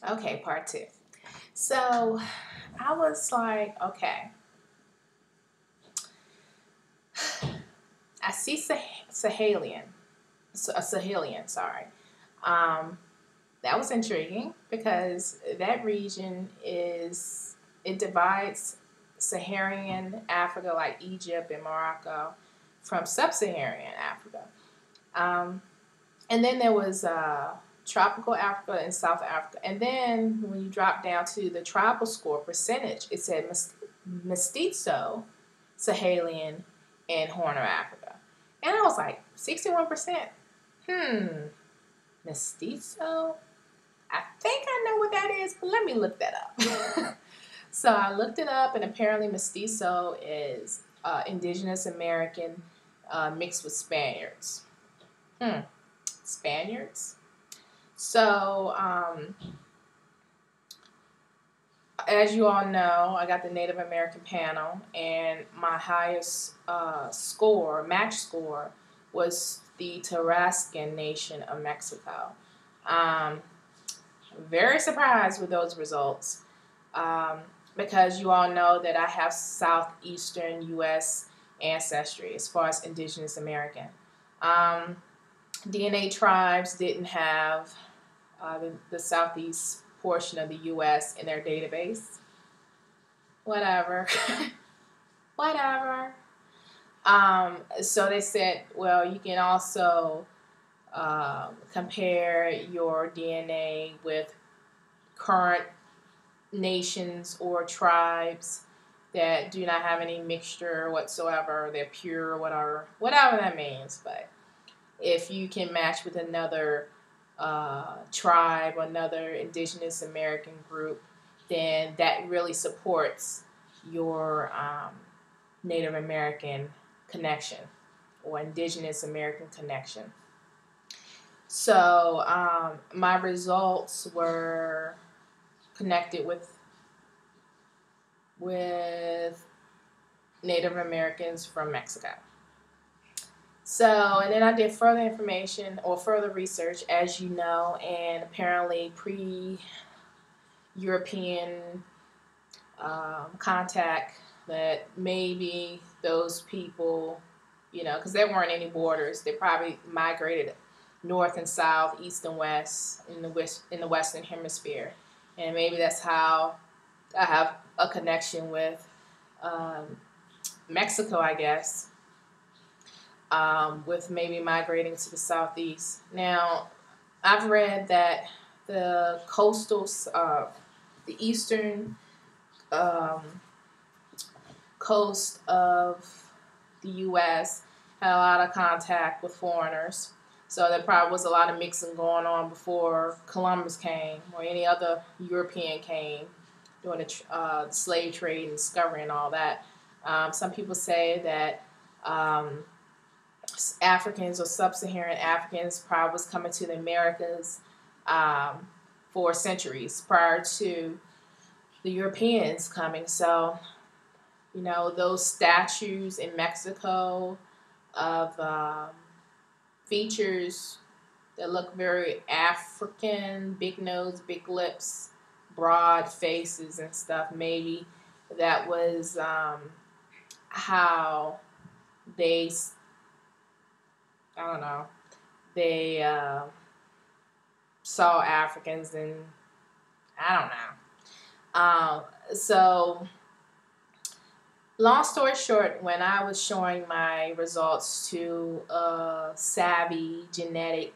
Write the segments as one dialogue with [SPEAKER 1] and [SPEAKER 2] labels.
[SPEAKER 1] Okay, part two. So I was like, okay, I see Sahelian, sorry. Um, that was intriguing because that region it divides Saharan Africa, like Egypt and Morocco, from sub-Saharan Africa. Um, and then there was tropical Africa and South Africa. And then when you drop down to the tribal score percentage, it said mestizo, Sahelian, and Horn of Africa. And I was like, 61%. Hmm, mestizo? I think I know what that is, but let me look that up. So I looked it up, and apparently mestizo is indigenous American mixed with Spaniards. Hmm. Spaniards. So, as you all know, I got the Native American panel, and my highest match score, was the Tarascan Nation of Mexico. Um, very surprised with those results um, because you all know that I have southeastern U.S. ancestry as far as indigenous American. Um, DNA tribes didn't have the southeast portion of the U.S. in their database. Whatever. Whatever. So they said, well, you can also compare your DNA with current nations or tribes that do not have any mixture whatsoever. They're pure, whatever that means. But if you can match with another tribe or another indigenous American group, then that really supports your Native American connection or indigenous American connection. So my results were connected with Native Americans from Mexico. So, and then I did further information or further research, as you know, and apparently European contact that maybe those people, because there weren't any borders, they probably migrated north and south, east and west in the Western Hemisphere, and maybe that's how I have a connection with um, Mexico, I guess, with maybe migrating to the southeast. Now, I've read that the the eastern um, coast of the U.S. had a lot of contact with foreigners. So there probably was a lot of mixing going on before Columbus came or any other European came during the slave trade and discovery and all that. Some people say that Africans or sub-Saharan Africans probably was coming to the Americas um, for centuries prior to the Europeans coming. So, those statues in Mexico of features that look very African, big nose, big lips, broad faces and stuff. Maybe that was how they, I don't know, they saw Africans, and I don't know. So, long story short, when I was showing my results to a savvy genetic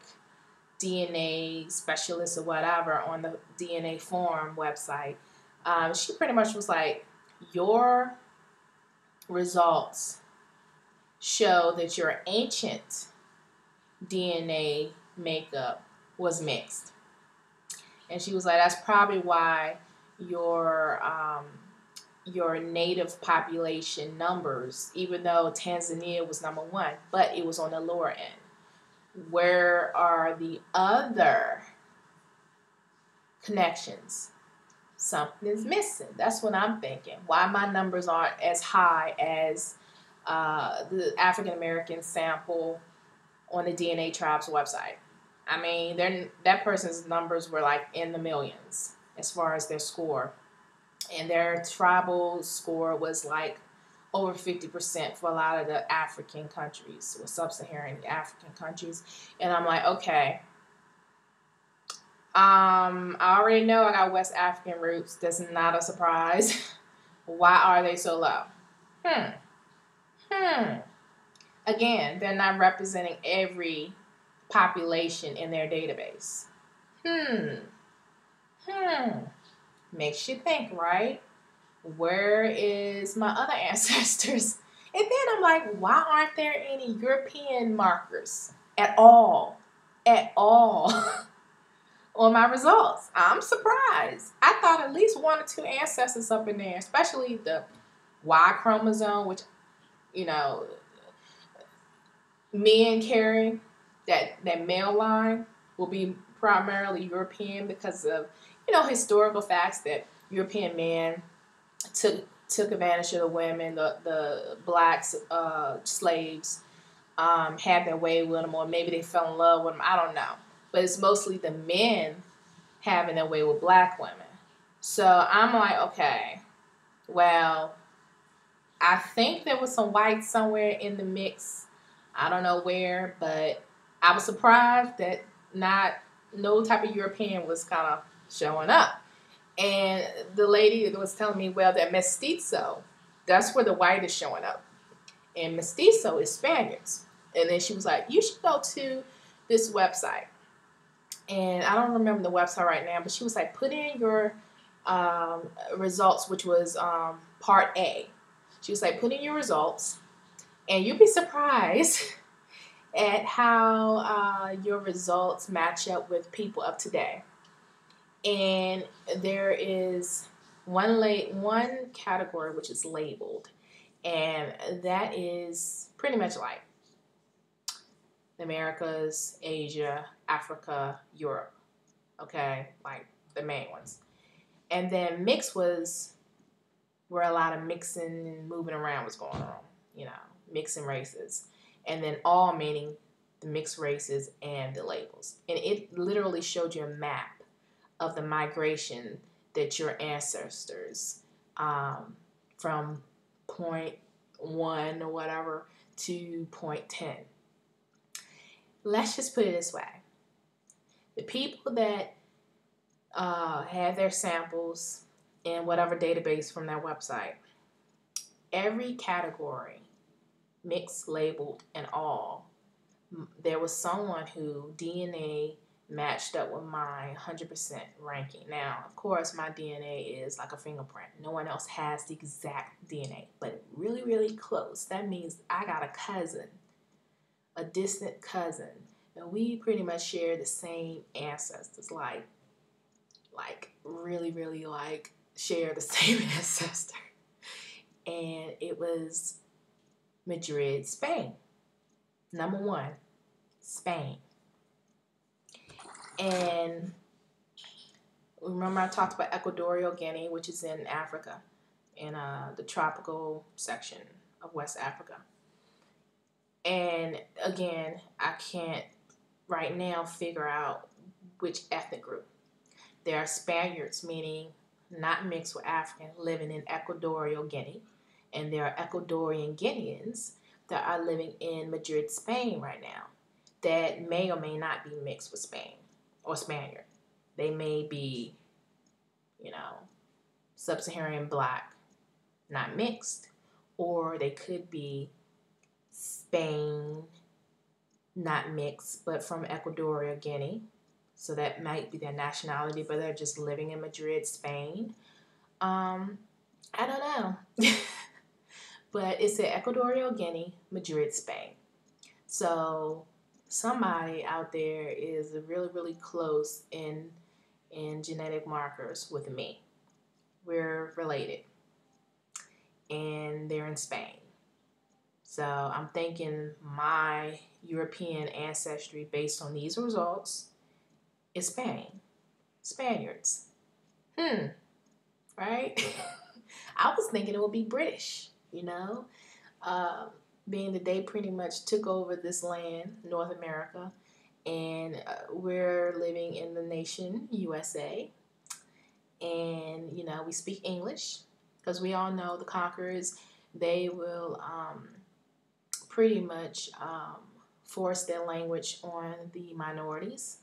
[SPEAKER 1] DNA specialist or whatever on the DNA Forum website, she pretty much was like, your results show that your ancient DNA makeup was mixed. And she was like, that's probably why your native population numbers, even though Tanzania was number one, but it was on the lower end. Where are the other connections? Something is missing. That's what I'm thinking. Why my numbers aren't as high as the African American sample on the DNA Tribes website. I mean, that person's numbers were like in the millions as far as their score. And their tribal score was like over 50% for a lot of the African countries, or sub-Saharan African countries. And I'm like, okay, I already know I got West African roots. That's not a surprise. Why are they so low? Hmm. Hmm. Again, they're not representing every population in their database. Hmm. Hmm. Makes you think, right? Where is my other ancestors? And then I'm like, why aren't there any European markers at all? At all on my results? I'm surprised. I thought at least one or two ancestors up in there, especially the Y chromosome, which, you know, men carry, that male line will be primarily European because of, historical facts that European men took advantage of the women, the blacks, slaves, had their way with them, or maybe they fell in love with them. I don't know. But it's mostly the men having their way with black women. So I'm like, okay, well, I think there was some whites somewhere in the mix. I don't know where, but I was surprised that no type of European was kind of showing up. And the lady was telling me, well, that mestizo, that's where the white is showing up. And mestizo is Spaniards. And then she was like, you should go to this website. And I don't remember the website right now, but she was like, put in your results, which was part A. She was like, put in your results, and you'd be surprised at how your results match up with people of today. And there is one category which is labeled, and that is pretty much like the Americas, Asia, Africa, Europe. Okay, like the main ones. And then mix was where a lot of mixing and moving around was going on, mixing races. And then all meaning the mixed races and the labels. And it literally showed you a map of the migration that your ancestors, from point 1 or whatever to point 10. Let's just put it this way. The people that had their samples in whatever database from that website, every category, mixed, labeled, and all, there was someone who DNA matched up with my 100% ranking. Now, of course, my DNA is like a fingerprint. No one else has the exact DNA, but really, really close. That means I got a cousin, a distant cousin, and we pretty much share the same ancestors, like really, really share the same ancestor. And it was Madrid, Spain. Number 1, Spain. And remember I talked about Equatorial Guinea, which is in Africa, in the tropical section of West Africa. And again, I can't right now figure out which ethnic group. There are Spaniards, meaning not mixed with African, living in Equatorial Guinea. And there are Ecuadorian Guineans that are living in Madrid, Spain right now, that may or may not be mixed with Spain or Spaniard. They may be, sub-Saharan black, not mixed, or they could be Spain, not mixed, but from Equatorial Guinea. So that might be their nationality, but they're just living in Madrid, Spain. I don't know. But it's in Equatorial Guinea, Madrid, Spain. So somebody out there is really, really close in genetic markers with me. We're related. And they're in Spain. So I'm thinking my European ancestry based on these results is Spain. Spaniards. Right? I was thinking it would be British, being that they pretty much took over this land, North America, and we're living in the nation USA, and we speak English because we all know the conquerors, they will pretty much force their language on the minorities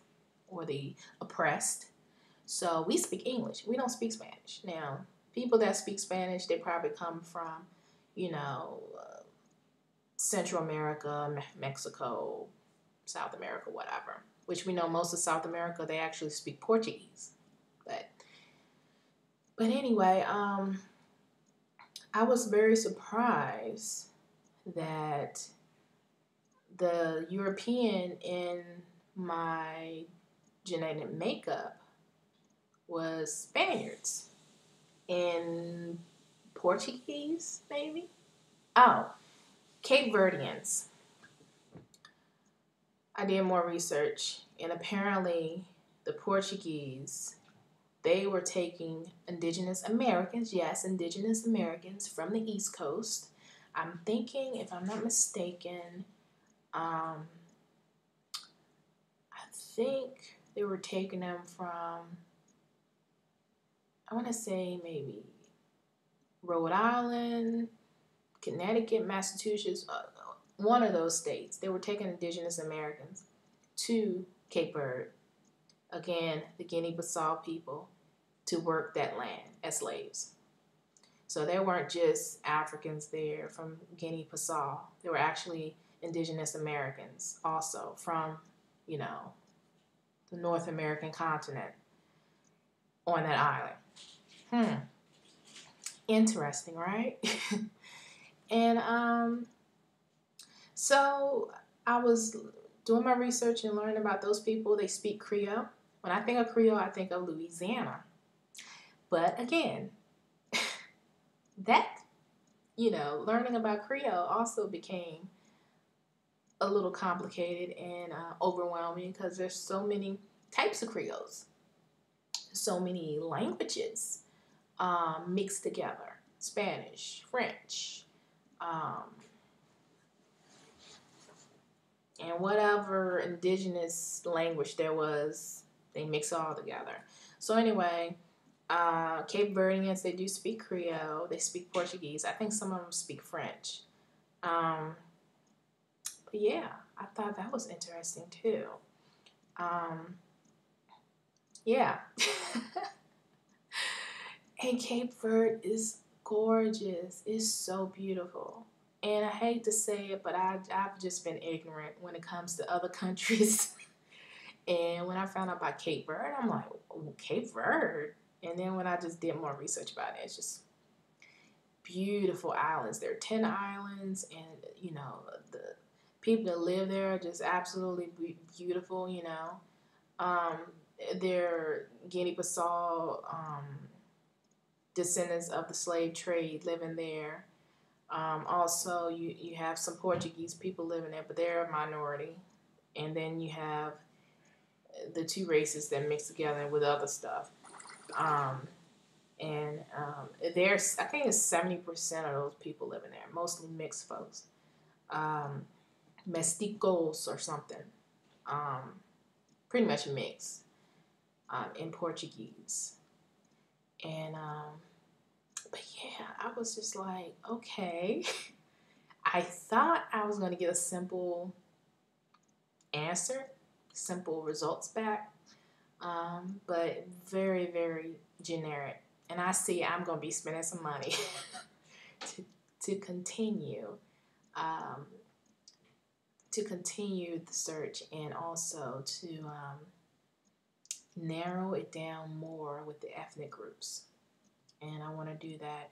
[SPEAKER 1] or the oppressed. So we speak English. We don't speak Spanish. Now, people that speak Spanish, they probably come from, Central America, Mexico, South America, whatever. Which we know most of South America, they actually speak Portuguese. But anyway, I was very surprised that the European in my genetic makeup was Spaniards and Portuguese, maybe? Oh, Cape Verdeans. I did more research, and apparently the Portuguese, they were taking indigenous Americans, yes, indigenous Americans from the East Coast. I'm thinking, if I'm not mistaken, I think they were taking them from, I want to say maybe Rhode Island, Connecticut, Massachusetts, one of those states. They were taking indigenous Americans to Cape Verde, again, the Guinea-Bissau people, to work that land as slaves. So there weren't just Africans there from Guinea-Bissau. There were actually indigenous Americans also from, the North American continent on that island. Interesting, right? And so I was doing my research and learning about those people. They speak Creole. When I think of Creole, I think of Louisiana. But again, that, learning about Creole also became a little complicated and overwhelming because there's so many types of Creoles, so many languages mixed together. Spanish, French, and whatever indigenous language there was, they mix it all together. So anyway, Cape Verdeans, they do speak Creole. They speak Portuguese. I think some of them speak French. But yeah, I thought that was interesting too. Yeah. And Cape Verde is gorgeous. It's so beautiful. And I hate to say it, but I've just been ignorant when it comes to other countries. And when I found out about Cape Verde, I'm like, oh, Cape Verde? And then when I just did more research about it, it's just beautiful islands. There are 10 islands, and, the people that live there are just absolutely beautiful, They're Guinea-Bissau descendants of the slave trade living there. Also, you have some Portuguese people living there, but they're a minority. And then you have the two races that mix together with other stuff. There's, I think it's 70% of those people living there, mostly mixed folks. Mesticos or something. Pretty much mixed in Portuguese. And, but yeah, I was just like, okay. I thought I was going to get a simple answer, simple results back, but very, very generic. And I see I'm going to be spending some money to continue the search, and also to narrow it down more with the ethnic groups. And I want to do that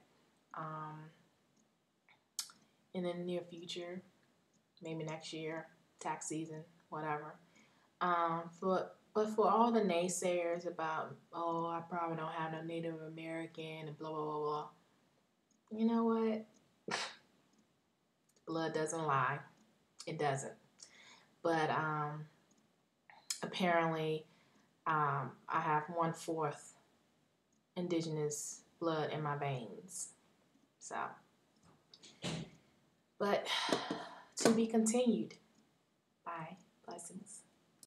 [SPEAKER 1] in the near future, maybe next year, tax season, whatever. But for all the naysayers about, oh, I probably don't have no Native American and blah, blah, blah, blah. You know what? Blood doesn't lie. It doesn't. But apparently I have 1/4 indigenous blood in my veins. So, but to be continued. Bye. Blessings.